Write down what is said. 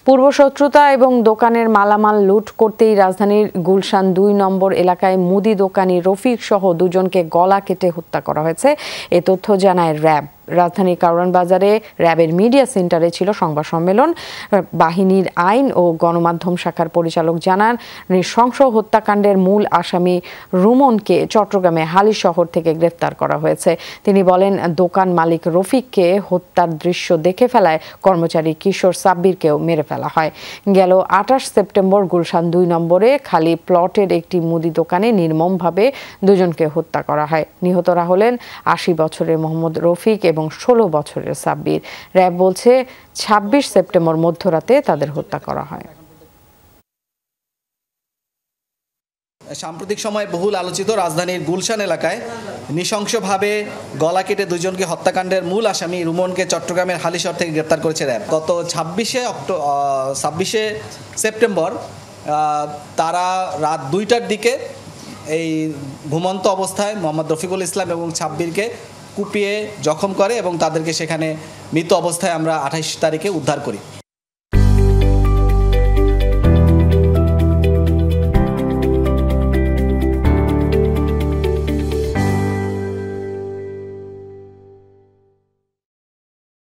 পূর্বশত্রুতা এবং দোকানের মালামাল লুট করতেই রাজধানীর গুলশান ২ নম্বর এলাকায় মুদি দোকানি রফিক সহ দুজনকে গলা কেটে হত্যা করা হয়েছে। এ তথ্য জানায় র্যাব। রাজধানীর কারওয়ান বাজারে র্যাবের মিডিয়া সেন্টারে ছিল সংবাদ সম্মেলন। বাহিনীর আইন ও গণমাধ্যম শাখার পরিচালক জানান, নৃশংস হত্যাকাণ্ডের মূল আসামি রুমনকে চট্টগ্রামে হালিশহর থেকে গ্রেফতার করা হয়েছে। তিনি বলেন, দোকান মালিক রফিককে হত্যার দৃশ্য দেখে ফেলায় কর্মচারী কিশোর সাব্বিরকেও মেরে ফেলা হয়। গেল ২৮ সেপ্টেম্বর গুলশান ২ নম্বরে খালি প্লটের একটি মুদি দোকানে নির্মমভাবে দুজনকে হত্যা করা হয়। নিহতরা হলেন ৮০ বছরের মোহাম্মদ রফিক এবং ১৬ বছরের সাব্বির। র্যাব বলছে ২৬ সেপ্টেম্বর মধ্যরাতে তাদের হত্যা করা হয়। সাম্প্রতিক সময়ে বহুল আলোচিত রাজধানীর গুলশান এলাকায় নৃশংসভাবে গলা কেটে দুজনকে হত্যাকাণ্ডের মূল আসামি রুমনকে চট্টগ্রামের হালিশহর থেকে গ্রেপ্তার করেছে র্যাব। গত ২৬শে সেপ্টেম্বর তারা রাত ২টার দিকে এই ঘুমন্ত অবস্থায় মোহাম্মদ রফিকুল ইসলাম এবং সাব্বিরকে কুপিয়ে জখম করে এবং তাদেরকে সেখানে মৃত অবস্থায় আমরা ২৮ তারিখে উদ্ধার করি।